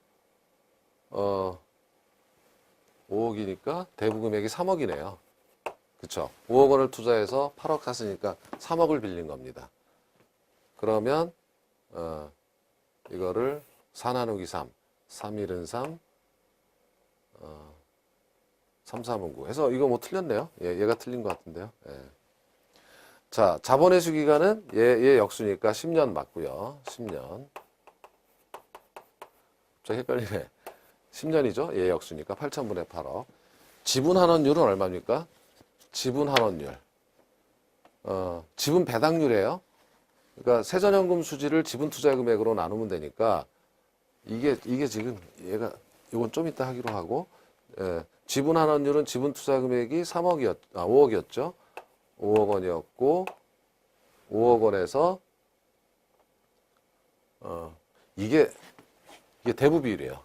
5억이니까 대부 금액이 3억이네요. 그쵸? 5억 원을 투자해서 8억 샀으니까 3억을 빌린 겁니다. 그러면 이거를 4 나누기 3, 3일은 3, 3, 3은 9 해서 이거 뭐 틀렸네요. 얘가 틀린 것 같은데요. 예. 자, 자본회수 기간은 얘 역수니까 10년 맞고요. 10년. 저 헷갈리네. 10년이죠. 얘 역수니까 8천분의 8억. 지분환원율은 얼마입니까? 지분환원율. 지분 배당률이에요. 그러니까 세전연금 수지를 지분투자금액으로 나누면 되니까 이게 지금 이건 좀 이따 하기로 하고 지분환원율은 지분투자금액이 5억이었죠. 5억 원이었고 5억 원에서 이게 대부 비율이에요.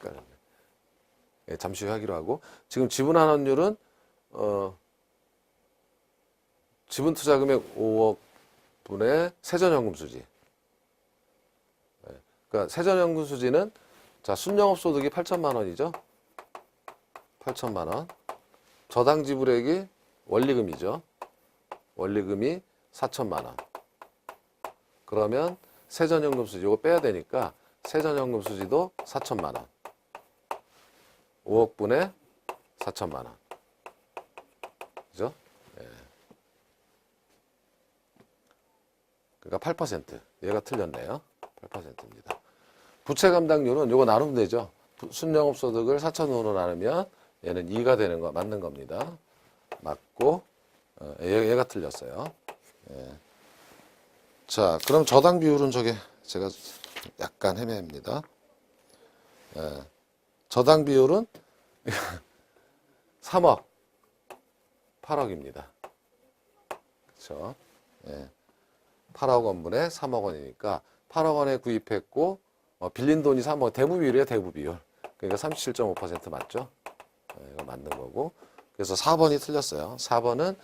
헷갈렸네. 잠시 후에 하기로 하고 지금 지분환원율은 지분투자금액 5억 분의 세전연금 수지. 그러니까 세전연금 수지는 자 순영업소득이 8천만 원이죠. 8천만 원. 저당 지불액이 원리금이죠. 원리금이 4천만 원. 그러면 세전연금 수지 이거 빼야 되니까 세전연금 수지도 4천만 원. 5억 분의 4천만 원. 그죠? 그러니까 8%. 얘가 틀렸네요. 8%입니다. 부채 감당률은 이거 나누면 되죠. 순영업소득을 4천원으로 나누면 얘는 2가 되는 거 맞는 겁니다. 맞고 얘가 틀렸어요. 자, 그럼 저당 비율은 제가 약간 헤매입니다. 저당 비율은 3억, 8억입니다. 그렇죠? 8억 원분의 3억 원이니까 8억 원에 구입했고 빌린 돈이 3억, 대부 비율이에요. 대부 비율. 그러니까 37.5% 맞죠? 이거 맞는 거고. 그래서 4번이 틀렸어요. 4번은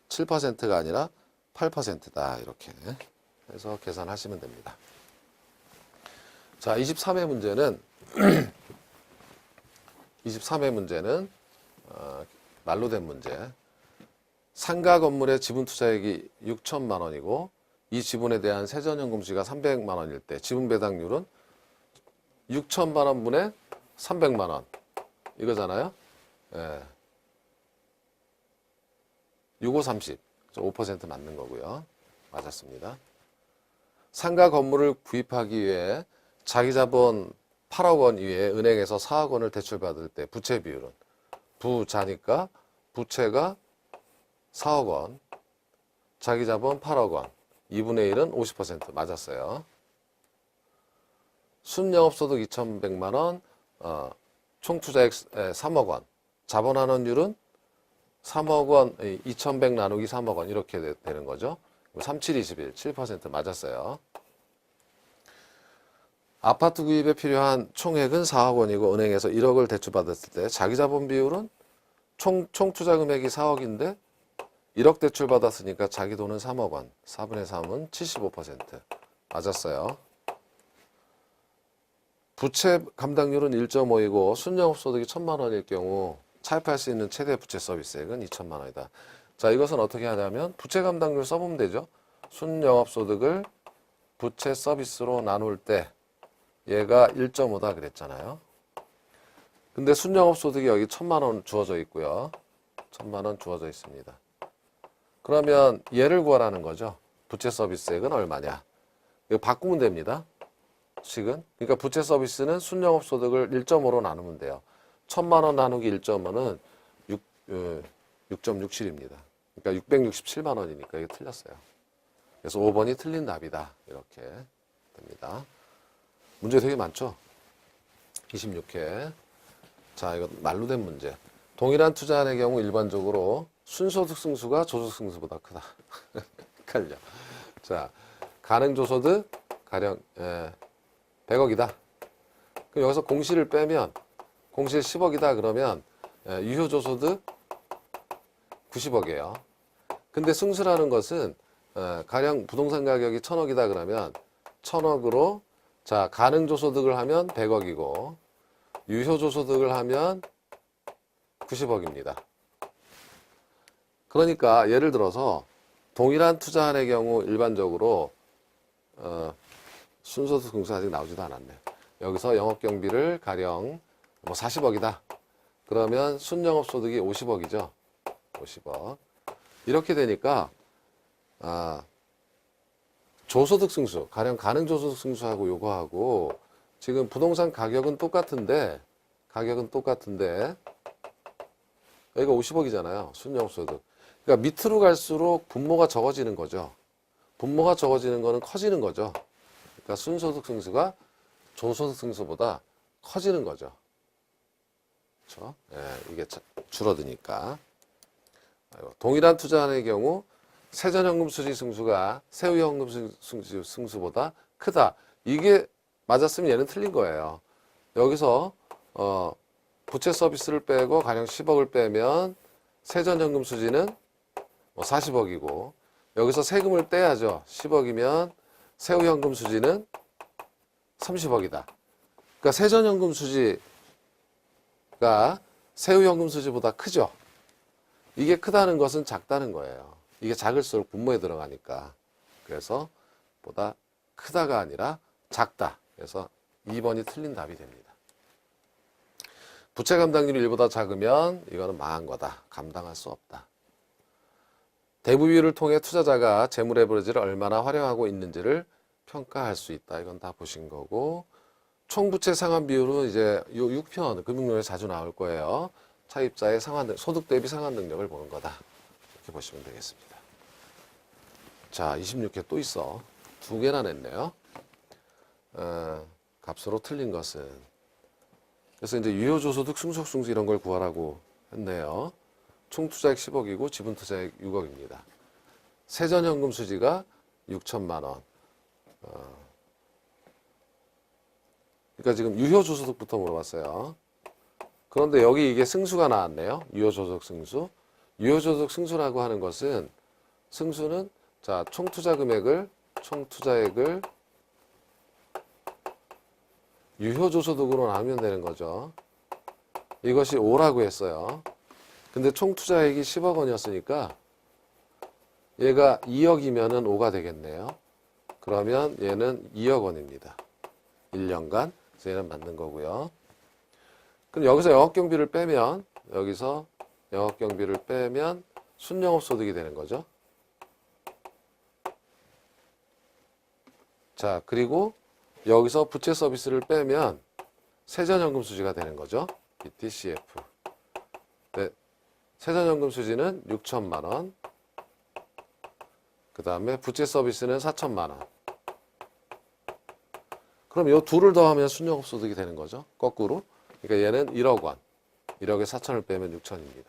7%가 아니라 8%다. 이렇게 해서 계산하시면 됩니다. 자, 23회 문제는 23회 문제는 말로 된 문제. 상가 건물의 지분 투자액이 6천만 원이고 이 지분에 대한 세전연금 수지가 300만 원일 때 지분 배당률은 6천만 원분의 300만 원 이거잖아요. 예. 65, 30. 5% 맞는 거고요. 맞았습니다. 상가 건물을 구입하기 위해 자기 자본 8억 원 이외에 은행에서 4억 원을 대출받을 때 부채 비율은 부자니까 부채가 4억 원, 자기 자본 8억 원, 2분의 1은 50% 맞았어요. 순영업소득 2,100만 원, 총 투자액 3억 원, 자본환원율은 3억 원, 2,100 나누기 3억 원 이렇게 되는 거죠. 37, 21, 7% 맞았어요. 아파트 구입에 필요한 총액은 4억 원이고 은행에서 1억을 대출받았을 때 자기 자본 비율은 총 투자 금액이 4억인데 1억 대출받았으니까 자기 돈은 3억 원, 4분의 3은 75% 맞았어요. 부채 감당률은 1.5이고 순영업소득이 1,000만 원일 경우 차입할 수 있는 최대 부채 서비스액은 2천만 원이다. 자, 이것은 어떻게 하냐면 부채 감당률 써보면 되죠. 순영업소득을 부채 서비스로 나눌 때 얘가 1.5다 그랬잖아요. 근데 순영업소득이 여기 1,000만 원 주어져 있고요. 1,000만 원 주어져 있습니다. 그러면 얘를 구하라는 거죠. 부채 서비스액은 얼마냐. 이거 바꾸면 됩니다. 식은. 그러니까 부채 서비스는 순영업소득을 1.5로 나누면 돼요. 1,000만 원 나누기 1.5는 6.67입니다. 그러니까 667만 원이니까 이게 틀렸어요. 그래서 5번이 틀린 답이다. 이렇게 됩니다. 문제 되게 많죠? 26회. 자, 이거 말로 된 문제. 동일한 투자안의 경우 일반적으로 순소득 승수가 조소득 승수보다 크다. 헷갈려. 자, 가능조소득 가령 100억이다. 그럼 여기서 공시를 빼면 공시 10억이다 그러면 유효조소득 90억이에요. 근데 승수라는 것은 가령 부동산 가격이 1,000억이다 그러면 1,000억으로 자, 가능조소득을 하면 100억이고 유효조소득을 하면 90억입니다. 그러니까 예를 들어서 동일한 투자안의 경우 일반적으로 순소득 승수 아직 나오지도 않았네. 여기서 영업경비를 가령 40억이다. 그러면 순영업소득이 50억이죠. 50억. 이렇게 되니까 조소득 승수, 가령 가능조소득 승수하고 요거하고 지금 부동산 가격은 똑같은데 여기가 50억이잖아요. 순영업소득. 그러니까 밑으로 갈수록 분모가 적어지는 거죠. 분모가 적어지는 거는 커지는 거죠. 그러니까 순소득 승수가 조소득 승수보다 커지는 거죠. 그렇죠? 예, 이게 줄어드니까. 동일한 투자안의 경우 세전현금 수지 승수가 세후현금 수지 승수보다 크다. 이게 맞았으면 얘는 틀린 거예요. 여기서 부채 서비스를 빼고 가령 10억을 빼면 세전현금 수지는 40억이고 여기서 세금을 떼야죠. 10억이면 세후현금 수지는 30억이다. 그러니까 세전현금 수지가 세후현금 수지보다 크죠. 이게 크다는 것은 작다는 거예요. 이게 작을수록 분모에 들어가니까. 그래서 보다 크다가 아니라 작다. 그래서 2번이 틀린 답이 됩니다. 부채 감당률이 1보다 작으면 이거는 망한 거다. 감당할 수 없다. 대부 비율을 통해 투자자가 재물 레버리지를 얼마나 활용하고 있는지를 평가할 수 있다. 이건 다 보신 거고 총부채 상환 비율은 이제 요 6편 금융론에 자주 나올 거예요. 차입자의 소득 대비 상환 능력을 보는 거다. 이렇게 보시면 되겠습니다. 자, 26회 또 있어. 2개나 냈네요. 값으로 틀린 것은. 그래서 이제 유효조소득 승속승수 이런 걸 구하라고 했네요. 총 투자액 10억이고 지분 투자액 6억입니다. 세전현금 수지가 6천만 원. 그러니까 지금 유효조소득부터 물어봤어요. 그런데 여기 이게 승수가 나왔네요. 유효조소득 승수. 유효조소득 승수라고 하는 것은 승수는 자, 총 투자 금액을 총 투자액을 유효조소득으로 나누면 되는 거죠. 이것이 5라고 했어요. 근데 총 투자액이 10억 원이었으니까 얘가 2억이면은 5가 되겠네요. 그러면 얘는 2억 원입니다. 1년간. 그래서 얘는 맞는 거고요. 그럼 여기서 영업경비를 빼면, 여기서 영업경비를 빼면 순영업소득이 되는 거죠. 자, 그리고 여기서 부채 서비스를 빼면 세전연금 수지가 되는 거죠. DCF. 네, 세전연금 수지는 6천만 원. 그 다음에 부채 서비스는 4천만 원. 그럼 이 둘을 더하면 순영업소득이 되는 거죠. 거꾸로. 그러니까 얘는 1억 원. 1억에 4천을 빼면 6천입니다.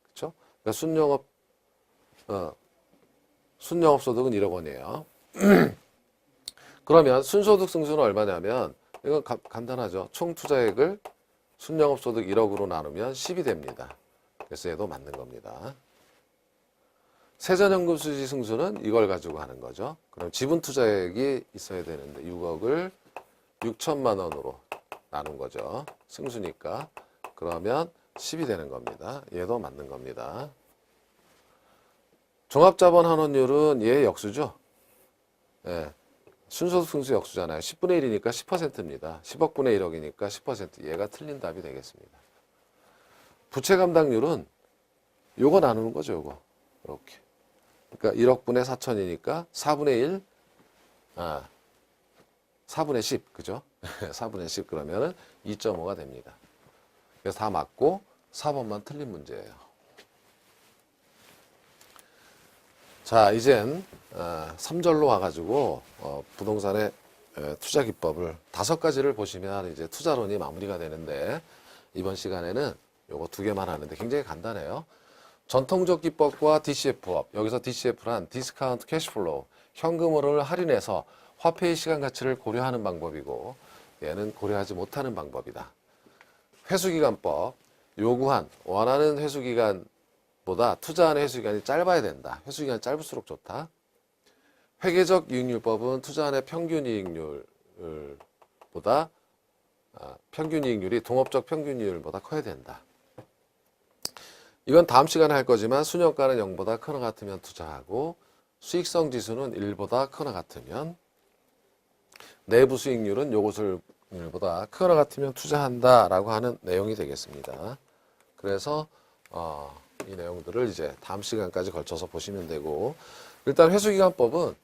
그렇죠? 그러니까 순영업소득은 1억 원이에요. 그러면 순소득 승수는 얼마냐면 이건 간단하죠. 총 투자액을 순영업소득 1억으로 나누면 10이 됩니다. 그래서 얘도 맞는 겁니다. 세전연금 수지 승수는 이걸 가지고 하는 거죠. 그럼 지분 투자액이 있어야 되는데 6억을 6천만 원으로 나눈 거죠. 승수니까. 그러면 10이 되는 겁니다. 얘도 맞는 겁니다. 종합자본 환원율은 얘 역수죠. 예. 순소득 승수 역수잖아요. 10분의 1이니까 10%입니다. 10억분의 1억이니까 10%. 얘가 틀린 답이 되겠습니다. 부채 감당률은 요거 나누는 거죠. 요거. 이렇게. 그러니까 1억분의 4천이니까 4분의 1, 4분의 10, 그죠? 4분의 10 그러면은 2.5가 됩니다. 그래서 다 맞고 4번만 틀린 문제예요. 자, 이젠 3절로 와가지고 부동산의 투자 기법을 5가지를 보시면 이제 투자론이 마무리가 되는데 이번 시간에는 요거 2개만 하는데 굉장히 간단해요. 전통적 기법과 DCF법. 여기서 DCF란 디스카운트 캐시플로우, 현금을 할인해서 화폐의 시간 가치를 고려하는 방법이고 얘는 고려하지 못하는 방법이다. 회수기간법. 요구한 원하는 회수기간보다 투자하는 회수기간이 짧아야 된다. 회수기간이 짧을수록 좋다. 회계적 이익률법은 투자한의 평균 이익률보다 평균 이익률이 동업적 평균 이익률보다 커야 된다. 이건 다음 시간에 할 거지만 수년가는 0보다 크거나 같으면 투자하고 수익성 지수는 1보다 크거나 같으면 내부 수익률은 요것을 1보다 크거나 같으면 투자한다라고 하는 내용이 되겠습니다. 그래서 이 내용들을 이제 다음 시간까지 걸쳐서 보시면 되고 일단 회수기간법은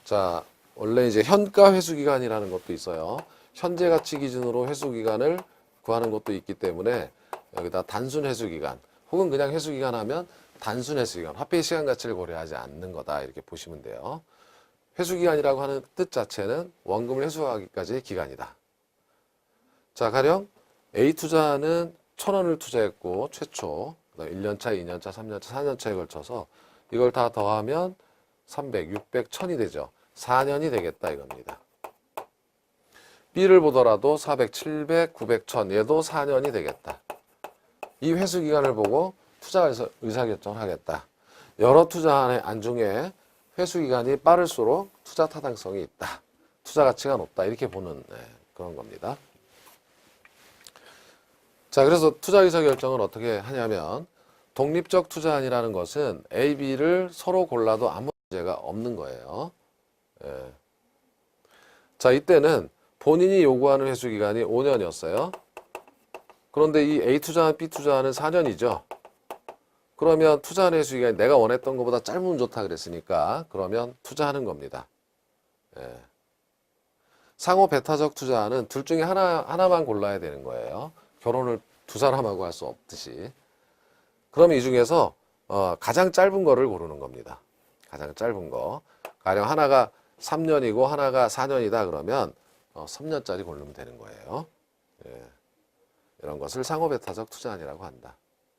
자 원래 이제 현가 회수기간이라는 것도 있어요. 현재 가치 기준으로 회수기간을 구하는 것도 있기 때문에 여기다 단순 회수기간 혹은 그냥 회수기간 하면 단순 회수기간, 화폐의 시간 가치를 고려하지 않는 거다 이렇게 보시면 돼요. 회수기간이라고 하는 뜻 자체는 원금을 회수하기까지의 기간이다. 자, 가령 A투자는 1,000원을 투자했고 최초 1년차, 2년차, 3년차, 4년차에 걸쳐서 이걸 다 더하면 300, 600, 1000이 되죠. 4년이 되겠다 이겁니다. B를 보더라도 400, 700, 900, 1000 얘도 4년이 되겠다. 이 회수기간을 보고 투자 의사결정을 하겠다. 여러 투자안 중에 회수기간이 빠를수록 투자 타당성이 있다. 투자 가치가 높다. 이렇게 보는 그런 겁니다. 자, 그래서 투자 의사결정은 어떻게 하냐면 독립적 투자안이라는 것은 A, B를 서로 골라도 아무 문제가 없는 거예요. 예. 자, 이때는 본인이 요구하는 회수기간이 5년이었어요. 그런데 이 A 투자한 B 투자는 4년이죠. 그러면 투자하는 회수기간이 내가 원했던 것보다 짧으면 좋다 그랬으니까 그러면 투자하는 겁니다. 예. 상호 배타적 투자는 둘 중에 하나만 골라야 되는 거예요. 결혼을 두 사람하고 할 수 없듯이. 그러면 이 중에서 가장 짧은 거를 고르는 겁니다. 가장 짧은 거. 가령 하나가 3년이고 하나가 4년이다 그러면 3년짜리 고르면 되는 거예요. 예. 이런 것을 상호배타적 투자안이라고 한다.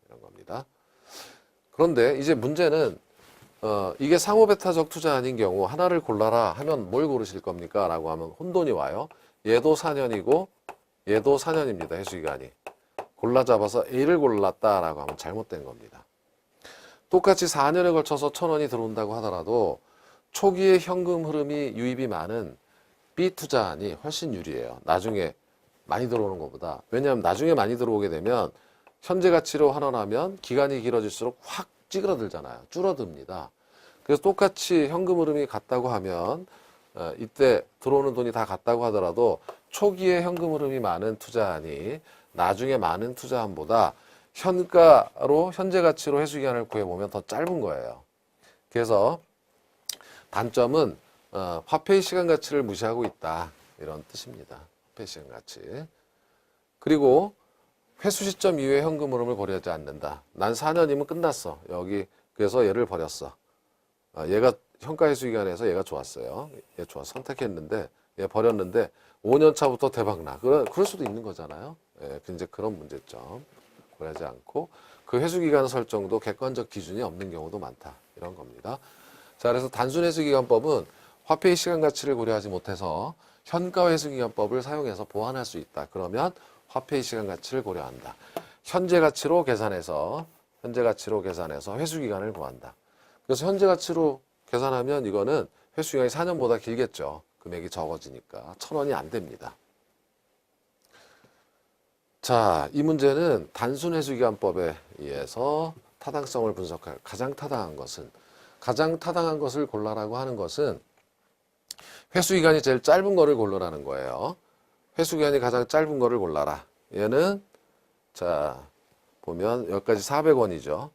이런 겁니다. 그런데 이제 문제는 이게 상호배타적 투자안인 경우 하나를 골라라 하면 뭘 고르실 겁니까? 라고 하면 혼돈이 와요. 얘도 4년이고 얘도 4년입니다. 회수기간이. 골라 잡아서 A를 골랐다라고 하면 잘못된 겁니다. 똑같이 4년에 걸쳐서 1,000원이 들어온다고 하더라도 초기에 현금 흐름이 유입이 많은 B 투자안이 훨씬 유리해요. 나중에 많이 들어오는 것보다. 왜냐하면 나중에 많이 들어오게 되면 현재 가치로 환원하면 기간이 길어질수록 확 찌그러들잖아요. 줄어듭니다. 그래서 똑같이 현금 흐름이 같다고 하면 이때 들어오는 돈이 다 같다고 하더라도 초기에 현금 흐름이 많은 투자안이 나중에 많은 투자안보다 현가로 현재 가치로 회수기간을 구해보면 더 짧은 거예요. 그래서 단점은 화폐의 시간 가치를 무시하고 있다, 이런 뜻입니다. 화폐의 시간 가치. 그리고 회수 시점 이후에 현금 흐름을 고려하지 않는다. 난 4년이면 끝났어. 여기 그래서 얘를 버렸어. 얘가 현가 회수 기간에서 얘가 좋았어요. 얘 좋아 선택했는데 얘 버렸는데 5년 차부터 대박나. 그럴 수도 있는 거잖아요. 예, 이제 그런 문제점 고려하지 않고 그 회수 기간 설정도 객관적 기준이 없는 경우도 많다, 이런 겁니다. 자, 그래서 단순 회수 기간법은 화폐의 시간 가치를 고려하지 못해서 현가 회수 기간법을 사용해서 보완할 수 있다. 그러면 화폐의 시간 가치를 고려한다. 현재 가치로 계산해서 회수 기간을 구한다. 그래서 현재 가치로 계산하면 이거는 회수 기간이 4년보다 길겠죠. 금액이 적어지니까 1,000원이 안 됩니다. 자, 이 문제는 단순 회수 기간법에 의해서 타당성을 분석할 가장 타당한 것을 골라라고 하는 것은 회수 기간이 제일 짧은 거를 고르라는 거예요. 회수 기간이 가장 짧은 거를 골라라. 얘는 자, 보면 여기까지 400원이죠.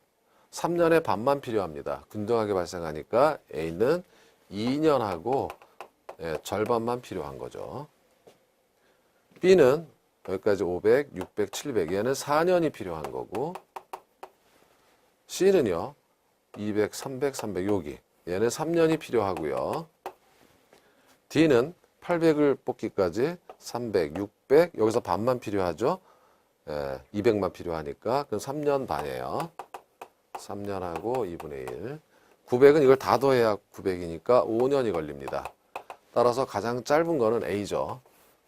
3년에 반만 필요합니다. 균등하게 발생하니까 A는 2년하고 절반만 필요한 거죠. B는 여기까지 500, 600, 700. 얘는 4년이 필요한 거고, C는요 200, 300, 300 여기. 얘는 3년이 필요하고요. D는 800을 뽑기까지 300, 600 여기서 반만 필요하죠. 200만 필요하니까 그럼 3년 반이에요. 3년하고 2분의 1. 900은 이걸 다 더해야 900이니까 5년이 걸립니다. 따라서 가장 짧은 거는 A죠.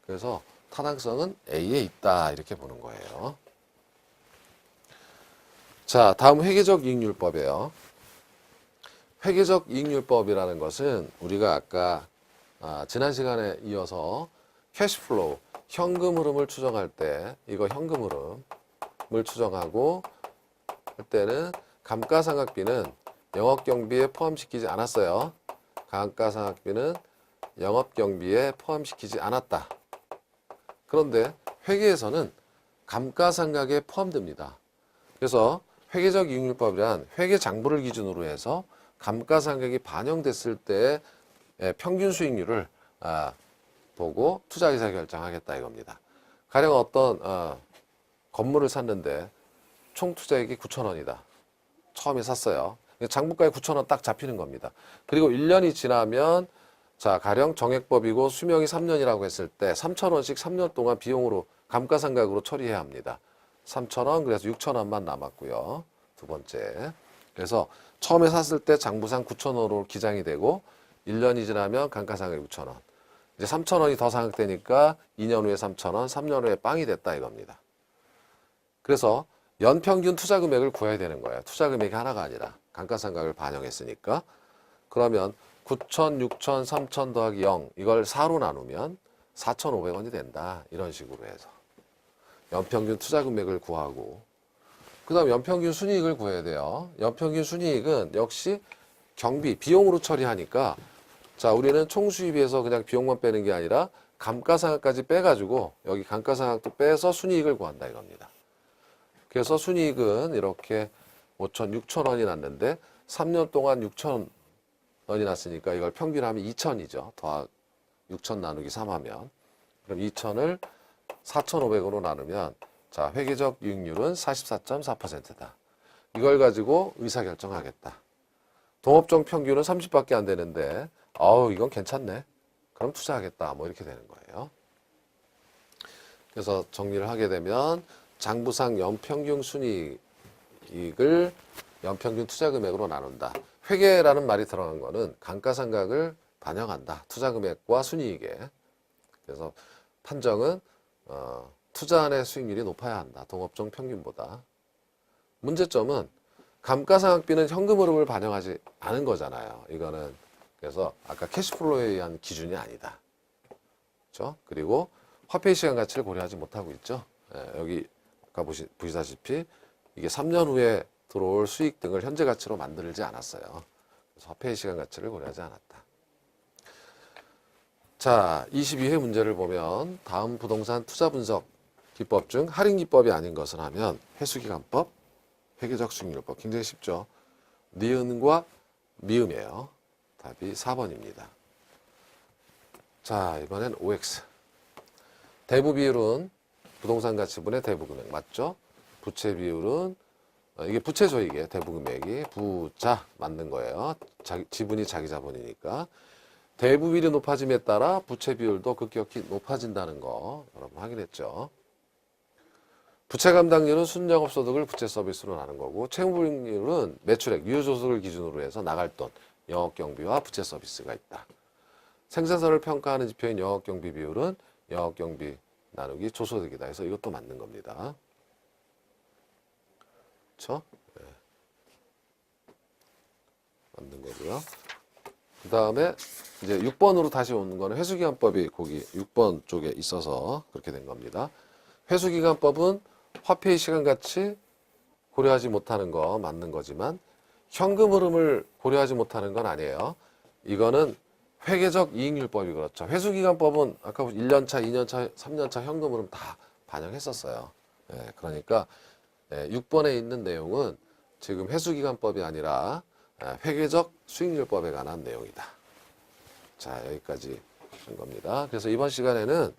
그래서 타당성은 A에 있다, 이렇게 보는 거예요. 자, 다음 회계적 이익률법이에요. 회계적 이익률법이라는 것은 우리가 아까 지난 시간에 이어서 캐시플로우, 현금 흐름을 추정할 때 이거 현금 흐름을 추정하고 할 때는 감가상각비는 영업경비에 포함시키지 않았어요. 감가상각비는 영업경비에 포함시키지 않았다. 그런데 회계에서는 감가상각에 포함됩니다. 그래서 회계적 이익률법이란 회계장부를 기준으로 해서 감가상각이 반영됐을 때의 평균 수익률을 보고 투자 의사 결정하겠다, 이겁니다. 가령 어떤 건물을 샀는데 총 투자액이 9,000원이다. 처음에 샀어요. 장부가에 9,000원 딱 잡히는 겁니다. 그리고 1년이 지나면 자, 가령 정액법이고 수명이 3년이라고 했을 때 3,000원씩 3년 동안 비용으로 감가상각으로 처리해야 합니다. 3,000원, 그래서 6,000원만 남았고요. 두 번째. 그래서 처음에 샀을 때 장부상 9,000원으로 기장이 되고 1년이 지나면 감가상각이 6,000원. 이제 3,000원이 더 상각되니까 2년 후에 3,000원, 3년 후에 빵이 됐다, 이겁니다. 그래서 연평균 투자 금액을 구해야 되는 거예요. 투자 금액이 하나가 아니라 감가상각을 반영했으니까. 그러면 9,000, 6,000, 3,000 더하기 0 이걸 4로 나누면 4,500원이 된다, 이런 식으로 해서 연평균 투자 금액을 구하고, 그 다음 연평균 순이익을 구해야 돼요. 연평균 순이익은 역시 경비, 비용으로 처리하니까 자, 우리는 총 수입에서 그냥 비용만 빼는 게 아니라 감가상각까지 빼가지고 여기 감가상각도 빼서 순이익을 구한다, 이겁니다. 그래서 순이익은 이렇게 5천, 6천원이 났는데 3년 동안 6천원이 났으니까 이걸 평균하면 2천이죠. 더하기 6천 나누기 3하면 그럼 2천을 4,500으로 나누면 자, 회계적 이익률은 44.4%다. 이걸 가지고 의사결정하겠다. 동업종 평균은 30밖에 안 되는데 이건 괜찮네. 그럼 투자하겠다. 뭐 이렇게 되는 거예요. 그래서 정리를 하게 되면 장부상 연평균 순이익을 연평균 투자 금액으로 나눈다. 회계라는 말이 들어간 거는 감가상각을 반영한다. 투자 금액과 순이익에. 그래서 판정은 투자안의 수익률이 높아야 한다. 동업종 평균보다. 문제점은 감가상각비는 현금 흐름을 반영하지 않은 거잖아요. 이거는 그래서 아까 캐시플로우에 의한 기준이 아니다. 그렇죠? 그리고 화폐의 시간 가치를 고려하지 못하고 있죠. 여기 아까 보시다시피 이게 3년 후에 들어올 수익 등을 현재 가치로 만들지 않았어요. 그래서 화폐의 시간 가치를 고려하지 않았다. 자, 22회 문제를 보면 다음 부동산 투자 분석 기법 중 할인 기법이 아닌 것을 하면 회수기간법, 회계적 수익률법. 굉장히 쉽죠. 니은과 미음이에요. 답이 4번입니다. 자, 이번엔 OX. 대부 비율은 부동산 가치분의 대부 금액 맞죠? 부채 비율은 이게 부채죠. 이게 대부 금액이 부자 맞는 거예요. 지분이 자기 자본이니까. 대부 비율이 높아짐에 따라 부채 비율도 급격히 높아진다는 거 여러분 확인했죠. 부채 감당률은 순영업소득을 부채 서비스로 나눈 거고, 채무불이익률은 매출액, 유효조속을 기준으로 해서 나갈 돈, 영업경비와 부채 서비스가 있다. 생산성을 평가하는 지표인 영업경비 비율은 영업경비 나누기 조소득이다. 해서 이것도 맞는 겁니다. 그렇죠? 네. 맞는 거고요. 그 다음에 이제 6번으로 다시 오는 거는 회수기간법이 거기 6번 쪽에 있어서 그렇게 된 겁니다. 회수기간법은 화폐의 시간가치 고려하지 못하는 거 맞는 거지만 현금 흐름을 고려하지 못하는 건 아니에요. 이거는 회계적 이익률법이 그렇죠. 회수기간법은 아까 1년차, 2년차, 3년차 현금 흐름 다 반영했었어요. 그러니까 6번에 있는 내용은 지금 회수기간법이 아니라 회계적 수익률법에 관한 내용이다. 자, 여기까지 한 겁니다. 그래서 이번 시간에는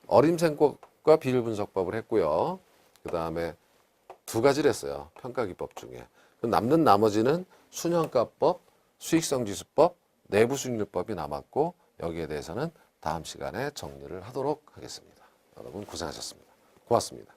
어림생법과 비율분석법을 했고요. 그 다음에 두 가지를 했어요. 평가기법 중에. 남는 나머지는 순현가법, 수익성지수법, 내부수익률법이 남았고 여기에 대해서는 다음 시간에 정리를 하도록 하겠습니다. 여러분 고생하셨습니다. 고맙습니다.